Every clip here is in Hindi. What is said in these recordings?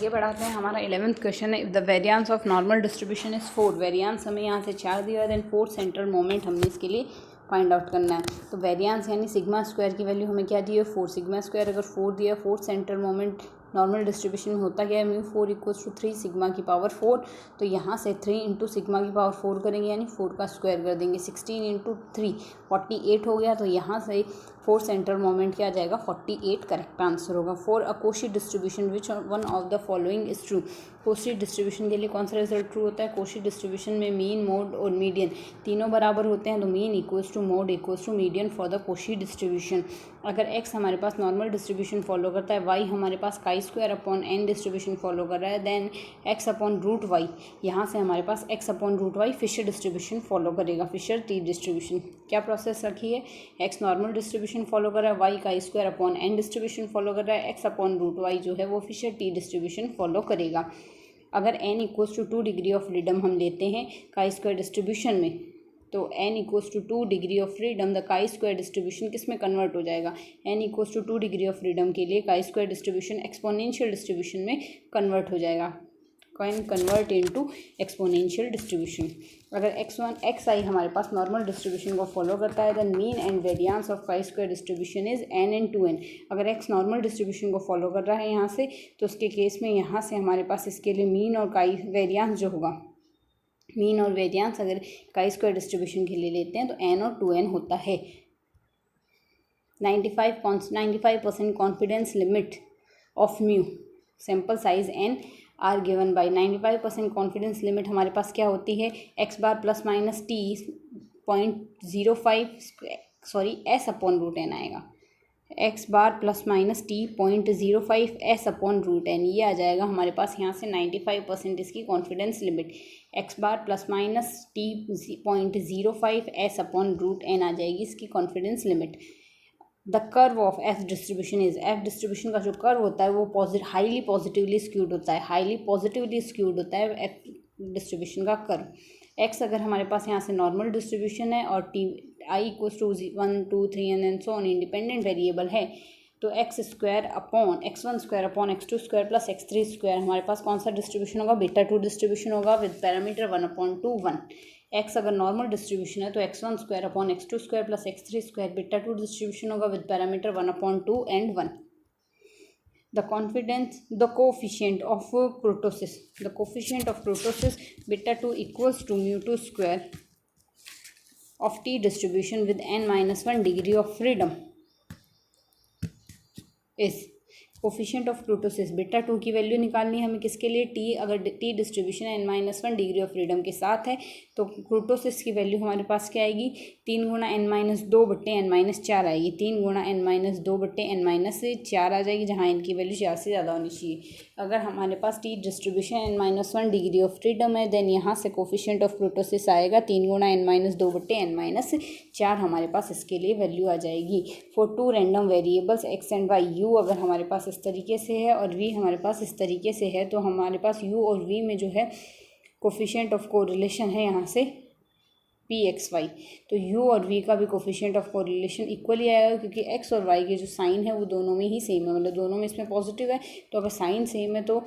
ये बढ़ाते हैं। हमारा 11th क्वेश्चन है, if the variance of normal distribution is 4, variance हमें यहाँ से 4 दिया है, देन 4 सेंट्रल मोमेंट हमने इसके लिए फाइंड आउट करना है। तो वेरिएंस यानी सिग्मा स्क्वायर की वैल्यू हमें क्या दी है 4, सिग्मा स्क्वायर अगर 4 दिया, 4 सेंट्रल मोमेंट नॉर्मल डिस्ट्रीब्यूशन में होता क्या है म्यू 4 इक्वल्स टू 3 सिग्मा की पावर 4। तो यहाँ से 3 इंटू सिग्मा की पावर 4 करेंगे यानी 4 का स्क्वायर कर देंगे, 16 इंटू 3 48 हो गया। तो यहाँ से 4 सेंट्रल मोमेंट क्या आ जाएगा 48 करेक्ट आंसर होगा। For a Cauchy distribution which one of the following is true, Cauchy distribution के लिए कौन सा रिजल्ट ट्रू होता है, कोशी डिस्ट्रीब्यूशन में मीन मोड और मीडियन तीनों बराबर होते हैं। तो mean equals to mode equals to median for the Cauchy distribution. अगर एक्स हमारे पास नॉर्मल डिस्ट्रीब्यूशन फॉलो करता है, वाई हमारे पास chi square upon N distribution follow कर रहा है, then X upon root Y, यहाँ से हमारे पास X upon root Y Fisher distribution follow करेगा, फिशर टी डिस्ट्रीब्यूशन। क्या प्रोसेस रखी है, एक्स नॉर्मल डिस्ट्रीब्यूशन फॉलो कर रहा है, Y chi square upon N distribution follow कर रहा है, एक्स अपॉन रूट वाई जो है वो फिशर टी डिस्ट्रीब्यूशन फॉलो करेगा। अगर n equals to 2 degree of freedom हम लेते हैं काई स्क्वायर डिस्ट्रीब्यूशन में, तो n equals to 2 degree of freedom the chi square distribution किस में कन्वर्ट हो जाएगा, n equals to 2 degree of freedom के लिए chi square distribution exponential distribution में कन्वर्ट हो जाएगा, can convert into exponential distribution. अगर एक्स आई हमारे पास नॉर्मल डिस्ट्रीब्यूशन को फॉलो करता है, then mean and variance of काई square distribution is n in 2n। अगर एक्स नॉर्मल डिस्ट्रीब्यूशन को फॉलो कर रहा है यहाँ से, तो उसके केस में यहाँ से हमारे पास इसके लिए मीन और काई वेरिएंस जो होगा, मीन और वेरिएंस अगर काई स्क्वायर डिस्ट्रीब्यूशन के लिए लेते हैं तो n और 2n होता है। 95% confidence limit of mu sample size n are given by 95% confidence limit हमारे पास क्या होती है, X bar plus minus T 0.05 sorry S upon root N आएगा, X bar plus minus T 0.05 S upon root N, ये आ जाएगा हमारे पास यहाँ से 95% इसकी confidence limit, X bar plus minus T 0.05 S upon root N आ जाएगी इसकी confidence limit. The curve of F distribution is, F distribution का जो कर्व होता है वो हाईली पॉजिटिवली स्क्यूड होता है, हाईली पॉजिटिवली स्क्यूड होता है एफ डिस्ट्रीब्यूशन का कर्व। एक्स अगर हमारे पास यहाँ से नॉर्मल डिस्ट्रीब्यूशन है और T I equals to 1 2 3 and so on independent variable है, तो X square upon x1 square upon x2 square plus x3 square हमारे पास कौन सा डिस्ट्रीब्यूशन होगा, बीटा 2 डिस्ट्रीब्यूशन होगा विद पैरामीटर 1/2 1। एक्स अगर नॉर्मल डिस्ट्रीब्यूशन है तो x1 square upon x2 square plus x3 square beta 2 distribution होगा with parameter 1/2 and 1। The coefficient of kurtosis, the coefficient of kurtosis beta 2 equals to mu two square of T distribution with n-1 degree of freedom इस कोफिशिएंट ऑफ प्रोटोसिस बीटा 2 की वैल्यू निकालनी है हमें किसके लिए, टी अगर T distribution n-1 degree of freedom के साथ है तो प्रोटोसिस की वैल्यू हमारे पास क्या आएगी 3 गुणा n-2 बट्टे n-4 आएगी, 3 गुणा n-2 बट्टे n-4 आ जाएगी, जहाँ इनकी वैल्यू 4 से ज़्यादा होनी चाहिए। अगर हमारे पास T distribution n-1 degree of freedom है, देन यहाँ से कोफिशिएंट ऑफ प्रोटोसिस आएगा 3 गुणा n-2 बट्टे n-4 हमारे पास इसके लिए वैल्यू आ जाएगी। For 2 random variables x and y, u अगर हमारे पास इस तरीके से है और v हमारे पास इस तरीके से है, तो हमारे पास u और v में जो है कोफिशिएंट ऑफ कोरिलेशन है यहाँ से pxy, तो u और v का भी कोफिशिएंट ऑफ कोरिलेशन इक्वली आएगा क्योंकि x और y के जो साइन है वो दोनों में ही सेम है, मतलब दोनों में इसमें पॉजिटिव है। तो अगर साइन सेम है तो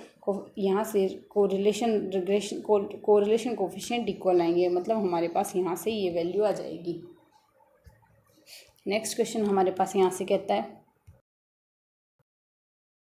यहाँ से कोरिलेशन कोफिशिएंट इक्वल आएंगे, मतलब हमारे पास यहाँ से ये वैल्यू आ जाएगी। नेक्स्ट क्वेश्चन हमारे पास यहाँ से कहता है